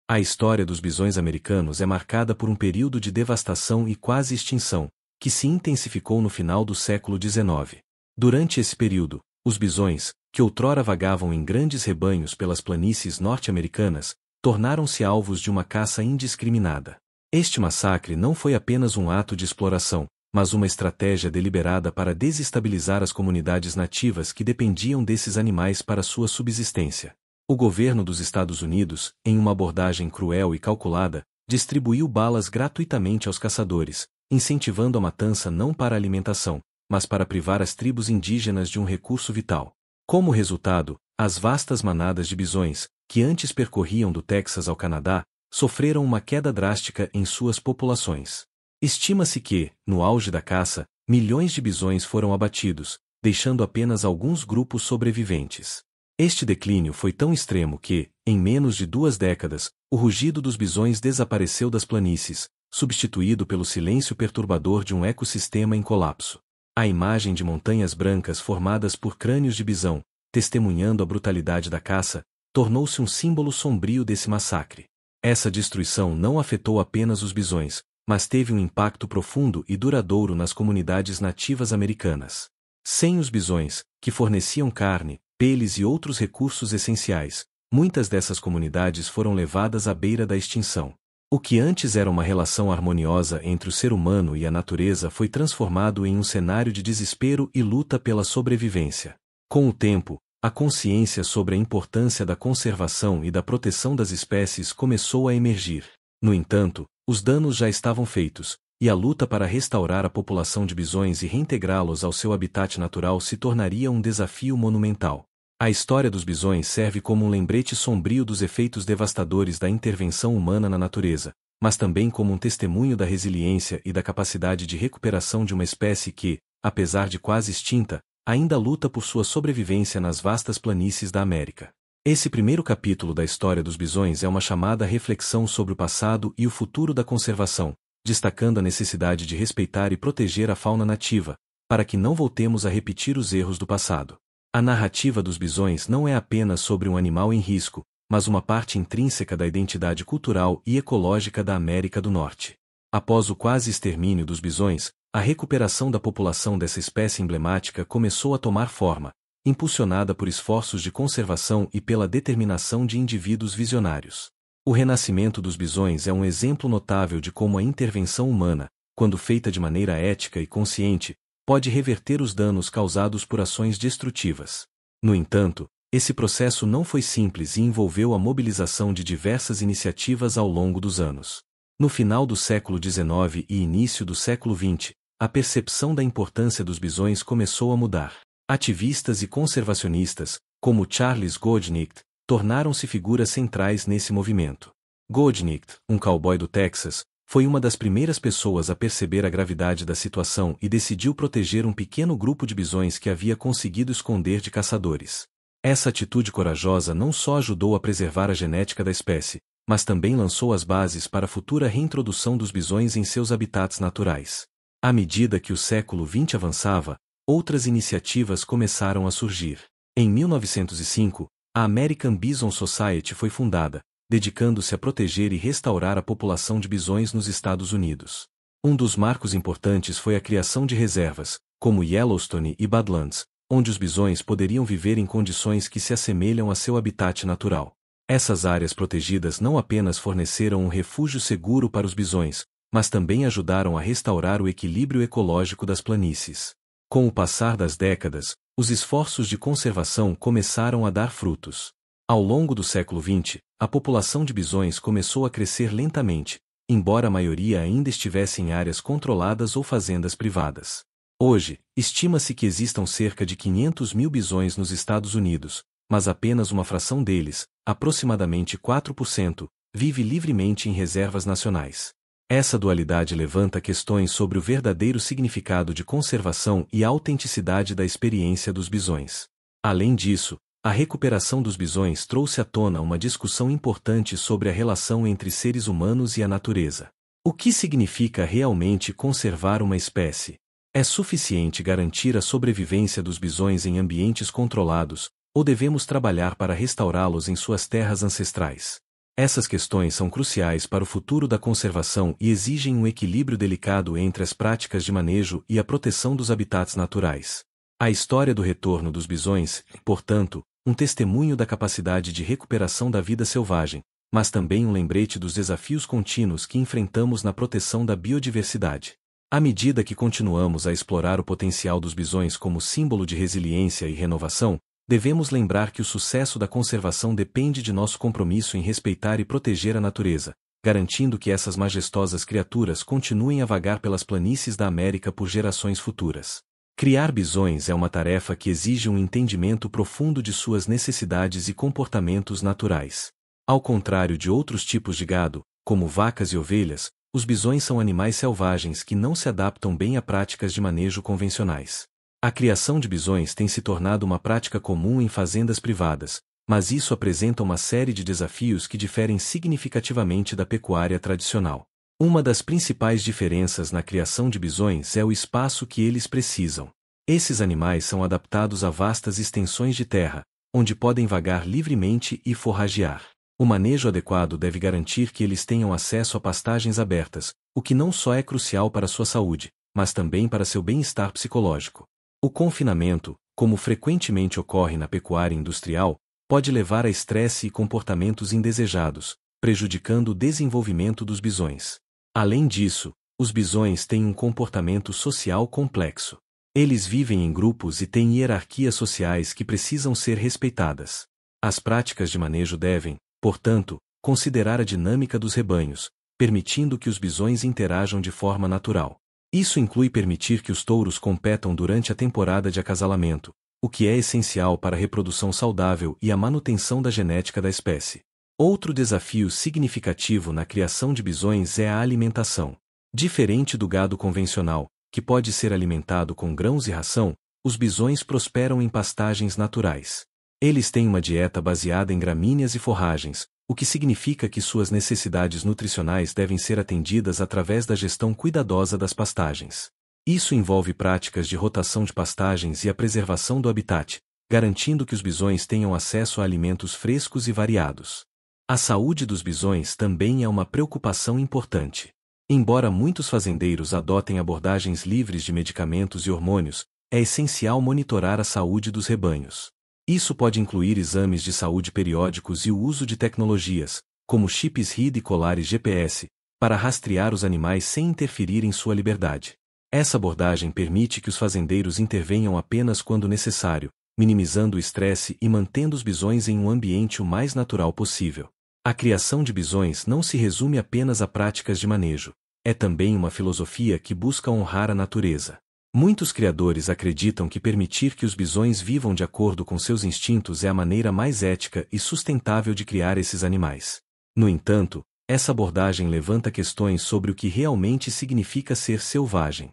A história dos bisões americanos é marcada por um período de devastação e quase extinção, que se intensificou no final do século XIX. Durante esse período, os bisões, que outrora vagavam em grandes rebanhos pelas planícies norte-americanas, tornaram-se alvos de uma caça indiscriminada. Este massacre não foi apenas um ato de exploração, mas uma estratégia deliberada para desestabilizar as comunidades nativas que dependiam desses animais para sua subsistência. O governo dos Estados Unidos, em uma abordagem cruel e calculada, distribuiu balas gratuitamente aos caçadores, incentivando a matança não para alimentação, mas para privar as tribos indígenas de um recurso vital. Como resultado, as vastas manadas de bisões, que antes percorriam do Texas ao Canadá, sofreram uma queda drástica em suas populações. Estima-se que, no auge da caça, milhões de bisões foram abatidos, deixando apenas alguns grupos sobreviventes. Este declínio foi tão extremo que, em menos de 2 décadas, o rugido dos bisões desapareceu das planícies, substituído pelo silêncio perturbador de um ecossistema em colapso. A imagem de montanhas brancas formadas por crânios de bisão, testemunhando a brutalidade da caça, tornou-se um símbolo sombrio desse massacre. Essa destruição não afetou apenas os bisões, mas teve um impacto profundo e duradouro nas comunidades nativas americanas. Sem os bisões, que forneciam carne, peles e outros recursos essenciais, muitas dessas comunidades foram levadas à beira da extinção. O que antes era uma relação harmoniosa entre o ser humano e a natureza foi transformado em um cenário de desespero e luta pela sobrevivência. Com o tempo, a consciência sobre a importância da conservação e da proteção das espécies começou a emergir. No entanto, os danos já estavam feitos, e a luta para restaurar a população de bisões e reintegrá-los ao seu habitat natural se tornaria um desafio monumental. A história dos bisões serve como um lembrete sombrio dos efeitos devastadores da intervenção humana na natureza, mas também como um testemunho da resiliência e da capacidade de recuperação de uma espécie que, apesar de quase extinta, ainda luta por sua sobrevivência nas vastas planícies da América. Esse primeiro capítulo da história dos bisões é uma chamada reflexão sobre o passado e o futuro da conservação, destacando a necessidade de respeitar e proteger a fauna nativa, para que não voltemos a repetir os erros do passado. A narrativa dos bisões não é apenas sobre um animal em risco, mas uma parte intrínseca da identidade cultural e ecológica da América do Norte. Após o quase extermínio dos bisões, a recuperação da população dessa espécie emblemática começou a tomar forma, impulsionada por esforços de conservação e pela determinação de indivíduos visionários. O renascimento dos bisões é um exemplo notável de como a intervenção humana, quando feita de maneira ética e consciente, pode reverter os danos causados por ações destrutivas. No entanto, esse processo não foi simples e envolveu a mobilização de diversas iniciativas ao longo dos anos. No final do século XIX e início do século XX, a percepção da importância dos bisões começou a mudar. Ativistas e conservacionistas, como Charles Goldnicht, tornaram-se figuras centrais nesse movimento. Goldnicht, um cowboy do Texas, foi uma das primeiras pessoas a perceber a gravidade da situação e decidiu proteger um pequeno grupo de bisões que havia conseguido esconder de caçadores. Essa atitude corajosa não só ajudou a preservar a genética da espécie, mas também lançou as bases para a futura reintrodução dos bisões em seus habitats naturais. À medida que o século XX avançava, outras iniciativas começaram a surgir. Em 1905, a American Bison Society foi fundada, dedicando-se a proteger e restaurar a população de bisões nos Estados Unidos. Um dos marcos importantes foi a criação de reservas, como Yellowstone e Badlands, onde os bisões poderiam viver em condições que se assemelham a seu habitat natural. Essas áreas protegidas não apenas forneceram um refúgio seguro para os bisões, mas também ajudaram a restaurar o equilíbrio ecológico das planícies. Com o passar das décadas, os esforços de conservação começaram a dar frutos. Ao longo do século XX, a população de bisões começou a crescer lentamente, embora a maioria ainda estivesse em áreas controladas ou fazendas privadas. Hoje, estima-se que existam cerca de 500 mil bisões nos Estados Unidos, mas apenas uma fração deles, aproximadamente 4%, vive livremente em reservas nacionais. Essa dualidade levanta questões sobre o verdadeiro significado de conservação e a autenticidade da experiência dos bisões. Além disso, a recuperação dos bisões trouxe à tona uma discussão importante sobre a relação entre seres humanos e a natureza. O que significa realmente conservar uma espécie? É suficiente garantir a sobrevivência dos bisões em ambientes controlados, ou devemos trabalhar para restaurá-los em suas terras ancestrais? Essas questões são cruciais para o futuro da conservação e exigem um equilíbrio delicado entre as práticas de manejo e a proteção dos habitats naturais. A história do retorno dos bisões, portanto, um testemunho da capacidade de recuperação da vida selvagem, mas também um lembrete dos desafios contínuos que enfrentamos na proteção da biodiversidade. À medida que continuamos a explorar o potencial dos bisões como símbolo de resiliência e renovação, devemos lembrar que o sucesso da conservação depende de nosso compromisso em respeitar e proteger a natureza, garantindo que essas majestosas criaturas continuem a vagar pelas planícies da América por gerações futuras. Criar bisões é uma tarefa que exige um entendimento profundo de suas necessidades e comportamentos naturais. Ao contrário de outros tipos de gado, como vacas e ovelhas, os bisões são animais selvagens que não se adaptam bem a práticas de manejo convencionais. A criação de bisões tem se tornado uma prática comum em fazendas privadas, mas isso apresenta uma série de desafios que diferem significativamente da pecuária tradicional. Uma das principais diferenças na criação de bisões é o espaço que eles precisam. Esses animais são adaptados a vastas extensões de terra, onde podem vagar livremente e forragear. O manejo adequado deve garantir que eles tenham acesso a pastagens abertas, o que não só é crucial para sua saúde, mas também para seu bem-estar psicológico. O confinamento, como frequentemente ocorre na pecuária industrial, pode levar a estresse e comportamentos indesejados, prejudicando o desenvolvimento dos bisões. Além disso, os bisões têm um comportamento social complexo. Eles vivem em grupos e têm hierarquias sociais que precisam ser respeitadas. As práticas de manejo devem, portanto, considerar a dinâmica dos rebanhos, permitindo que os bisões interajam de forma natural. Isso inclui permitir que os touros competam durante a temporada de acasalamento, o que é essencial para a reprodução saudável e a manutenção da genética da espécie. Outro desafio significativo na criação de bisões é a alimentação. Diferente do gado convencional, que pode ser alimentado com grãos e ração, os bisões prosperam em pastagens naturais. Eles têm uma dieta baseada em gramíneas e forragens, o que significa que suas necessidades nutricionais devem ser atendidas através da gestão cuidadosa das pastagens. Isso envolve práticas de rotação de pastagens e a preservação do habitat, garantindo que os bisões tenham acesso a alimentos frescos e variados. A saúde dos bisões também é uma preocupação importante. Embora muitos fazendeiros adotem abordagens livres de medicamentos e hormônios, é essencial monitorar a saúde dos rebanhos. Isso pode incluir exames de saúde periódicos e o uso de tecnologias, como chips RFID e colares GPS, para rastrear os animais sem interferir em sua liberdade. Essa abordagem permite que os fazendeiros intervenham apenas quando necessário, minimizando o estresse e mantendo os bisões em um ambiente o mais natural possível. A criação de bisões não se resume apenas a práticas de manejo, é também uma filosofia que busca honrar a natureza. Muitos criadores acreditam que permitir que os bisões vivam de acordo com seus instintos é a maneira mais ética e sustentável de criar esses animais. No entanto, essa abordagem levanta questões sobre o que realmente significa ser selvagem.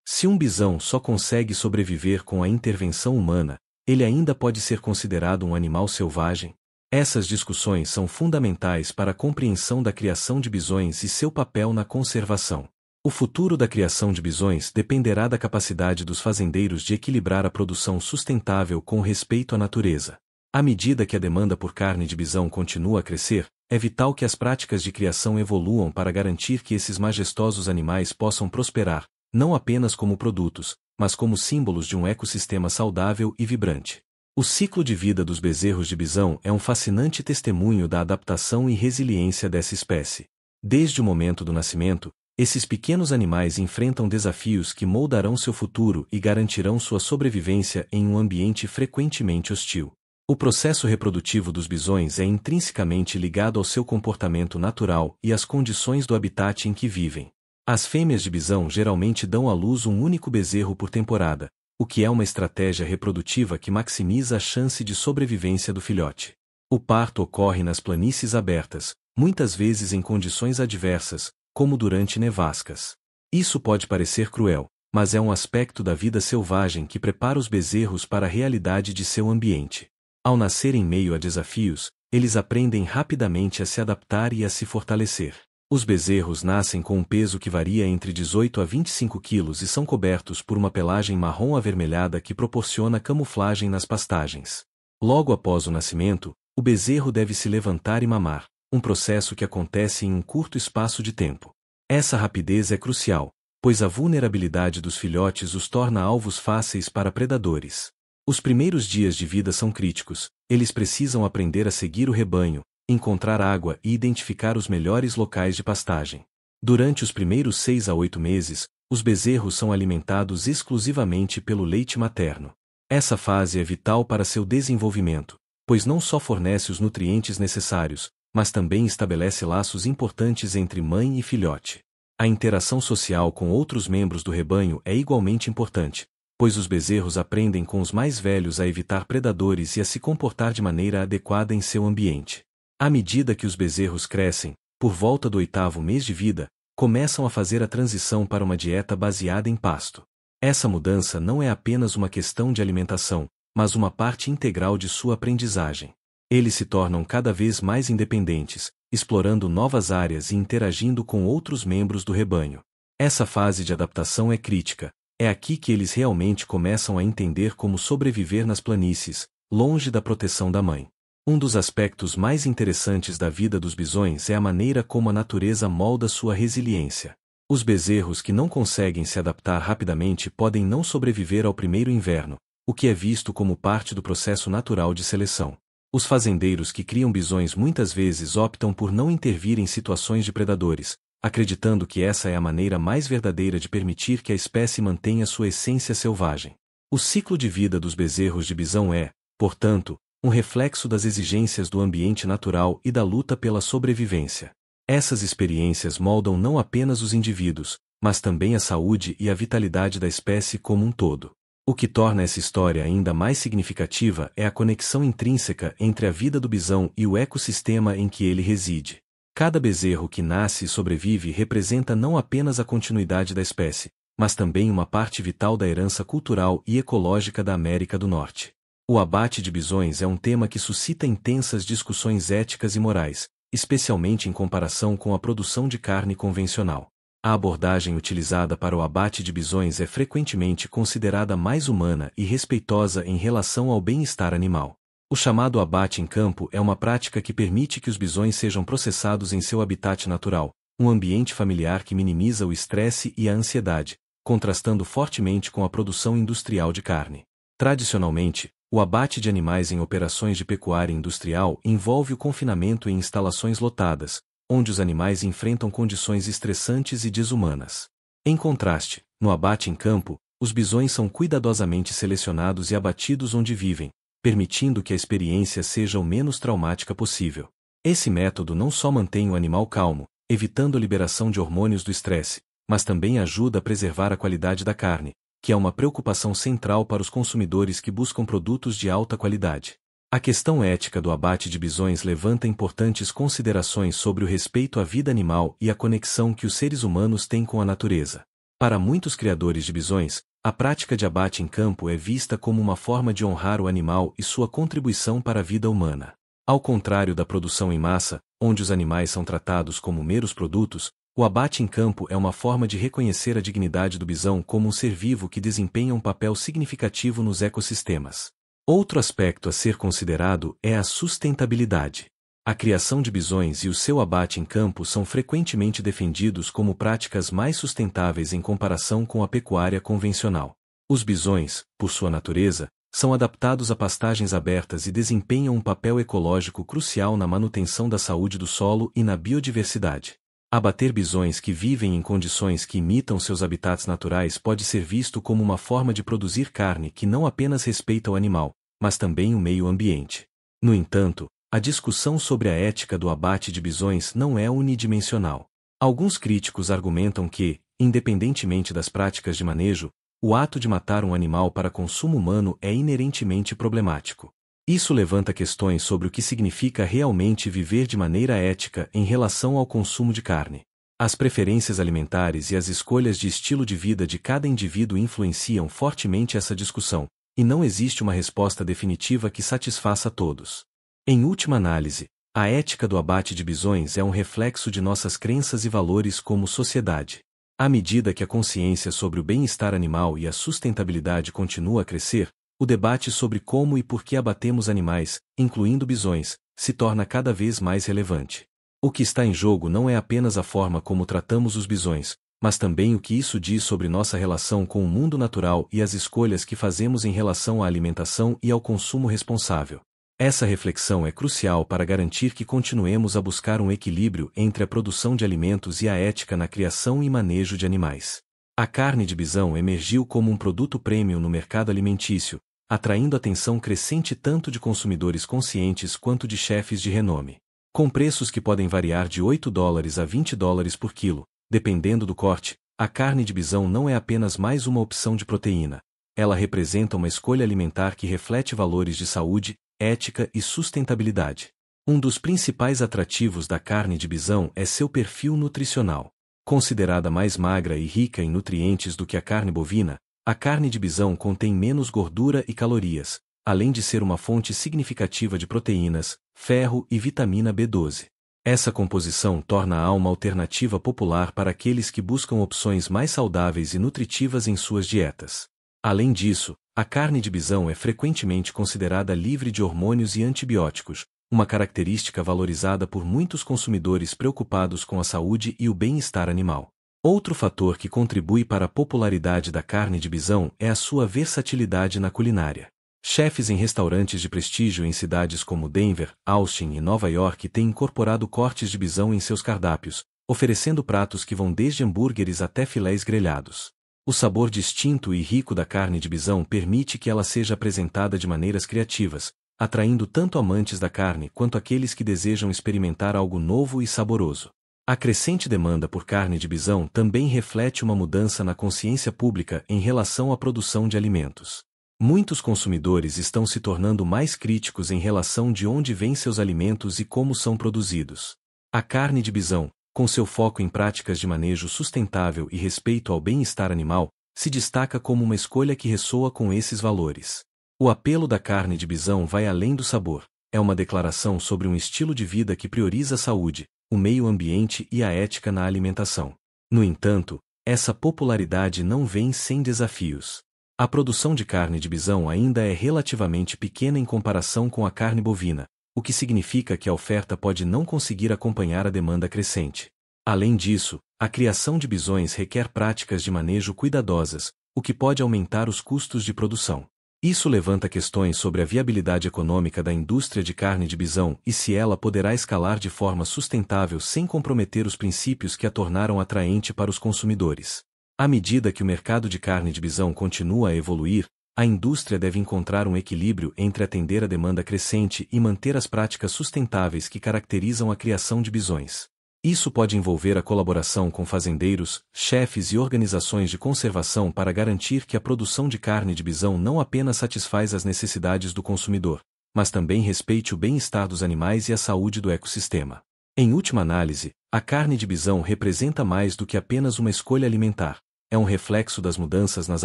Se um bisão só consegue sobreviver com a intervenção humana, ele ainda pode ser considerado um animal selvagem? Essas discussões são fundamentais para a compreensão da criação de bisões e seu papel na conservação. O futuro da criação de bisões dependerá da capacidade dos fazendeiros de equilibrar a produção sustentável com respeito à natureza. À medida que a demanda por carne de bisão continua a crescer, é vital que as práticas de criação evoluam para garantir que esses majestosos animais possam prosperar, não apenas como produtos, mas como símbolos de um ecossistema saudável e vibrante. O ciclo de vida dos bezerros de bisão é um fascinante testemunho da adaptação e resiliência dessa espécie. Desde o momento do nascimento, esses pequenos animais enfrentam desafios que moldarão seu futuro e garantirão sua sobrevivência em um ambiente frequentemente hostil. O processo reprodutivo dos bisões é intrinsecamente ligado ao seu comportamento natural e às condições do habitat em que vivem. As fêmeas de bisão geralmente dão à luz um único bezerro por temporada, o que é uma estratégia reprodutiva que maximiza a chance de sobrevivência do filhote. O parto ocorre nas planícies abertas, muitas vezes em condições adversas, como durante nevascas. Isso pode parecer cruel, mas é um aspecto da vida selvagem que prepara os bezerros para a realidade de seu ambiente. Ao nascer em meio a desafios, eles aprendem rapidamente a se adaptar e a se fortalecer. Os bezerros nascem com um peso que varia entre 18 a 25 quilos e são cobertos por uma pelagem marrom avermelhada que proporciona camuflagem nas pastagens. Logo após o nascimento, o bezerro deve se levantar e mamar, um processo que acontece em um curto espaço de tempo. Essa rapidez é crucial, pois a vulnerabilidade dos filhotes os torna alvos fáceis para predadores. Os primeiros dias de vida são críticos, eles precisam aprender a seguir o rebanho, encontrar água e identificar os melhores locais de pastagem. Durante os primeiros 6 a 8 meses, os bezerros são alimentados exclusivamente pelo leite materno. Essa fase é vital para seu desenvolvimento, pois não só fornece os nutrientes necessários, mas também estabelece laços importantes entre mãe e filhote. A interação social com outros membros do rebanho é igualmente importante, pois os bezerros aprendem com os mais velhos a evitar predadores e a se comportar de maneira adequada em seu ambiente. À medida que os bezerros crescem, por volta do 8º mês de vida, começam a fazer a transição para uma dieta baseada em pasto. Essa mudança não é apenas uma questão de alimentação, mas uma parte integral de sua aprendizagem. Eles se tornam cada vez mais independentes, explorando novas áreas e interagindo com outros membros do rebanho. Essa fase de adaptação é crítica, é aqui que eles realmente começam a entender como sobreviver nas planícies, longe da proteção da mãe. Um dos aspectos mais interessantes da vida dos bisões é a maneira como a natureza molda sua resiliência. Os bezerros que não conseguem se adaptar rapidamente podem não sobreviver ao primeiro inverno, o que é visto como parte do processo natural de seleção. Os fazendeiros que criam bisões muitas vezes optam por não intervir em situações de predadores, acreditando que essa é a maneira mais verdadeira de permitir que a espécie mantenha sua essência selvagem. O ciclo de vida dos bezerros de bisão é, portanto, um reflexo das exigências do ambiente natural e da luta pela sobrevivência. Essas experiências moldam não apenas os indivíduos, mas também a saúde e a vitalidade da espécie como um todo. O que torna essa história ainda mais significativa é a conexão intrínseca entre a vida do bisão e o ecossistema em que ele reside. Cada bezerro que nasce e sobrevive representa não apenas a continuidade da espécie, mas também uma parte vital da herança cultural e ecológica da América do Norte. O abate de bisões é um tema que suscita intensas discussões éticas e morais, especialmente em comparação com a produção de carne convencional. A abordagem utilizada para o abate de bisões é frequentemente considerada mais humana e respeitosa em relação ao bem-estar animal. O chamado abate em campo é uma prática que permite que os bisões sejam processados em seu habitat natural, um ambiente familiar que minimiza o estresse e a ansiedade, contrastando fortemente com a produção industrial de carne. Tradicionalmente, o abate de animais em operações de pecuária industrial envolve o confinamento em instalações lotadas, onde os animais enfrentam condições estressantes e desumanas. Em contraste, no abate em campo, os bisões são cuidadosamente selecionados e abatidos onde vivem, permitindo que a experiência seja o menos traumática possível. Esse método não só mantém o animal calmo, evitando a liberação de hormônios do estresse, mas também ajuda a preservar a qualidade da carne, que é uma preocupação central para os consumidores que buscam produtos de alta qualidade. A questão ética do abate de bisões levanta importantes considerações sobre o respeito à vida animal e a conexão que os seres humanos têm com a natureza. Para muitos criadores de bisões, a prática de abate em campo é vista como uma forma de honrar o animal e sua contribuição para a vida humana. Ao contrário da produção em massa, onde os animais são tratados como meros produtos, o abate em campo é uma forma de reconhecer a dignidade do bisão como um ser vivo que desempenha um papel significativo nos ecossistemas. Outro aspecto a ser considerado é a sustentabilidade. A criação de bisões e o seu abate em campo são frequentemente defendidos como práticas mais sustentáveis em comparação com a pecuária convencional. Os bisões, por sua natureza, são adaptados a pastagens abertas e desempenham um papel ecológico crucial na manutenção da saúde do solo e na biodiversidade. Abater bisões que vivem em condições que imitam seus habitats naturais pode ser visto como uma forma de produzir carne que não apenas respeita o animal, mas também o meio ambiente. No entanto, a discussão sobre a ética do abate de bisões não é unidimensional. Alguns críticos argumentam que, independentemente das práticas de manejo, o ato de matar um animal para consumo humano é inerentemente problemático. Isso levanta questões sobre o que significa realmente viver de maneira ética em relação ao consumo de carne. As preferências alimentares e as escolhas de estilo de vida de cada indivíduo influenciam fortemente essa discussão, e não existe uma resposta definitiva que satisfaça a todos. Em última análise, a ética do abate de bisões é um reflexo de nossas crenças e valores como sociedade. À medida que a consciência sobre o bem-estar animal e a sustentabilidade continua a crescer, o debate sobre como e por que abatemos animais, incluindo bisões, se torna cada vez mais relevante. O que está em jogo não é apenas a forma como tratamos os bisões, mas também o que isso diz sobre nossa relação com o mundo natural e as escolhas que fazemos em relação à alimentação e ao consumo responsável. Essa reflexão é crucial para garantir que continuemos a buscar um equilíbrio entre a produção de alimentos e a ética na criação e manejo de animais. A carne de bisão emergiu como um produto premium no mercado alimentício, atraindo atenção crescente tanto de consumidores conscientes quanto de chefes de renome. Com preços que podem variar de $8 a $20 por quilo, dependendo do corte, a carne de bisão não é apenas mais uma opção de proteína. Ela representa uma escolha alimentar que reflete valores de saúde, ética e sustentabilidade. Um dos principais atrativos da carne de bisão é seu perfil nutricional. Considerada mais magra e rica em nutrientes do que a carne bovina, a carne de bisão contém menos gordura e calorias, além de ser uma fonte significativa de proteínas, ferro e vitamina B12. Essa composição torna-a uma alternativa popular para aqueles que buscam opções mais saudáveis e nutritivas em suas dietas. Além disso, a carne de bisão é frequentemente considerada livre de hormônios e antibióticos, uma característica valorizada por muitos consumidores preocupados com a saúde e o bem-estar animal. Outro fator que contribui para a popularidade da carne de bisão é a sua versatilidade na culinária. Chefes em restaurantes de prestígio em cidades como Denver, Austin e Nova York têm incorporado cortes de bisão em seus cardápios, oferecendo pratos que vão desde hambúrgueres até filés grelhados. O sabor distinto e rico da carne de bisão permite que ela seja apresentada de maneiras criativas, atraindo tanto amantes da carne quanto aqueles que desejam experimentar algo novo e saboroso. A crescente demanda por carne de bisão também reflete uma mudança na consciência pública em relação à produção de alimentos. Muitos consumidores estão se tornando mais críticos em relação de onde vêm seus alimentos e como são produzidos. A carne de bisão, com seu foco em práticas de manejo sustentável e respeito ao bem-estar animal, se destaca como uma escolha que ressoa com esses valores. O apelo da carne de bisão vai além do sabor. É uma declaração sobre um estilo de vida que prioriza a saúde, o meio ambiente e a ética na alimentação. No entanto, essa popularidade não vem sem desafios. A produção de carne de bisão ainda é relativamente pequena em comparação com a carne bovina, o que significa que a oferta pode não conseguir acompanhar a demanda crescente. Além disso, a criação de bisões requer práticas de manejo cuidadosas, o que pode aumentar os custos de produção. Isso levanta questões sobre a viabilidade econômica da indústria de carne de bisão e se ela poderá escalar de forma sustentável sem comprometer os princípios que a tornaram atraente para os consumidores. À medida que o mercado de carne de bisão continua a evoluir, a indústria deve encontrar um equilíbrio entre atender a demanda crescente e manter as práticas sustentáveis que caracterizam a criação de bisões. Isso pode envolver a colaboração com fazendeiros, chefes e organizações de conservação para garantir que a produção de carne de bisão não apenas satisfaz as necessidades do consumidor, mas também respeite o bem-estar dos animais e a saúde do ecossistema. Em última análise, a carne de bisão representa mais do que apenas uma escolha alimentar. É um reflexo das mudanças nas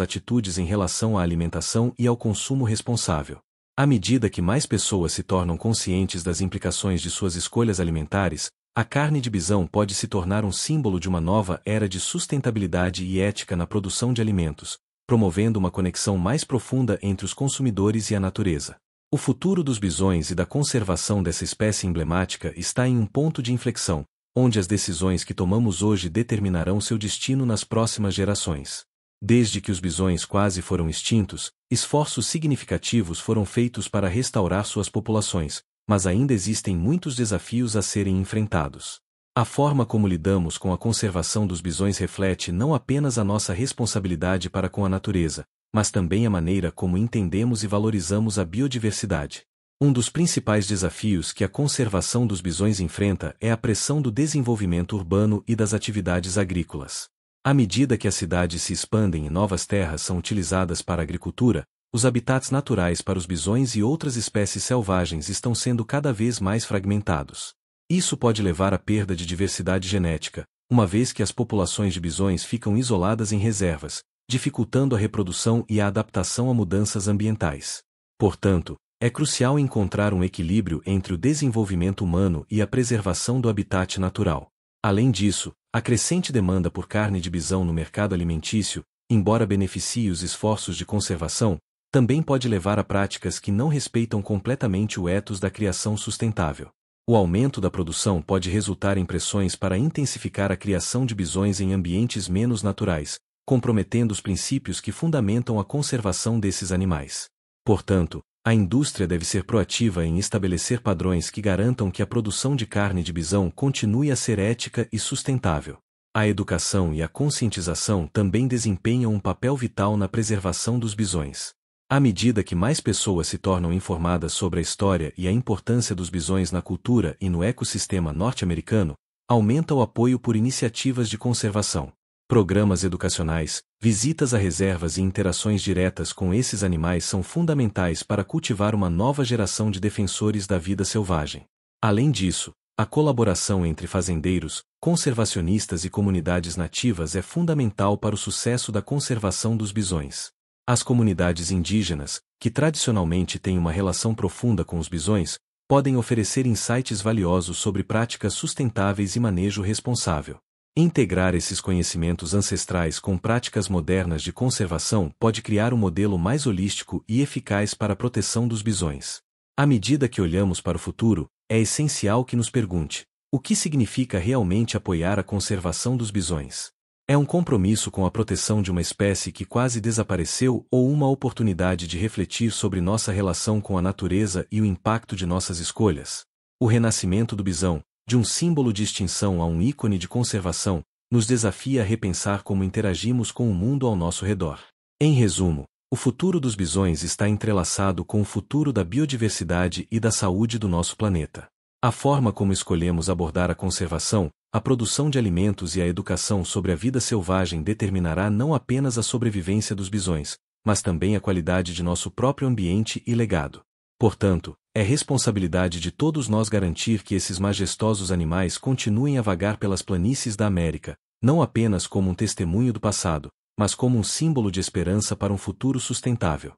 atitudes em relação à alimentação e ao consumo responsável. À medida que mais pessoas se tornam conscientes das implicações de suas escolhas alimentares, a carne de bisão pode se tornar um símbolo de uma nova era de sustentabilidade e ética na produção de alimentos, promovendo uma conexão mais profunda entre os consumidores e a natureza. O futuro dos bisões e da conservação dessa espécie emblemática está em um ponto de inflexão, onde as decisões que tomamos hoje determinarão seu destino nas próximas gerações. Desde que os bisões quase foram extintos, esforços significativos foram feitos para restaurar suas populações, mas ainda existem muitos desafios a serem enfrentados. A forma como lidamos com a conservação dos bisões reflete não apenas a nossa responsabilidade para com a natureza, mas também a maneira como entendemos e valorizamos a biodiversidade. Um dos principais desafios que a conservação dos bisões enfrenta é a pressão do desenvolvimento urbano e das atividades agrícolas. À medida que as cidades se expandem e novas terras são utilizadas para a agricultura, os habitats naturais para os bisões e outras espécies selvagens estão sendo cada vez mais fragmentados. Isso pode levar à perda de diversidade genética, uma vez que as populações de bisões ficam isoladas em reservas, dificultando a reprodução e a adaptação a mudanças ambientais. Portanto, é crucial encontrar um equilíbrio entre o desenvolvimento humano e a preservação do habitat natural. Além disso, a crescente demanda por carne de bisão no mercado alimentício, embora beneficie os esforços de conservação, também pode levar a práticas que não respeitam completamente o ethos da criação sustentável. O aumento da produção pode resultar em pressões para intensificar a criação de bisões em ambientes menos naturais, comprometendo os princípios que fundamentam a conservação desses animais. Portanto, a indústria deve ser proativa em estabelecer padrões que garantam que a produção de carne de bisão continue a ser ética e sustentável. A educação e a conscientização também desempenham um papel vital na preservação dos bisões. À medida que mais pessoas se tornam informadas sobre a história e a importância dos bisões na cultura e no ecossistema norte-americano, aumenta o apoio por iniciativas de conservação. Programas educacionais, visitas a reservas e interações diretas com esses animais são fundamentais para cultivar uma nova geração de defensores da vida selvagem. Além disso, a colaboração entre fazendeiros, conservacionistas e comunidades nativas é fundamental para o sucesso da conservação dos bisões. As comunidades indígenas, que tradicionalmente têm uma relação profunda com os bisões, podem oferecer insights valiosos sobre práticas sustentáveis e manejo responsável. Integrar esses conhecimentos ancestrais com práticas modernas de conservação pode criar um modelo mais holístico e eficaz para a proteção dos bisões. À medida que olhamos para o futuro, é essencial que nos pergunte: o que significa realmente apoiar a conservação dos bisões? É um compromisso com a proteção de uma espécie que quase desapareceu ou uma oportunidade de refletir sobre nossa relação com a natureza e o impacto de nossas escolhas? O renascimento do bisão, de um símbolo de extinção a um ícone de conservação, nos desafia a repensar como interagimos com o mundo ao nosso redor. Em resumo, o futuro dos bisões está entrelaçado com o futuro da biodiversidade e da saúde do nosso planeta. A forma como escolhemos abordar a conservação, a produção de alimentos e a educação sobre a vida selvagem determinará não apenas a sobrevivência dos bisões, mas também a qualidade de nosso próprio ambiente e legado. Portanto, é responsabilidade de todos nós garantir que esses majestosos animais continuem a vagar pelas planícies da América, não apenas como um testemunho do passado, mas como um símbolo de esperança para um futuro sustentável.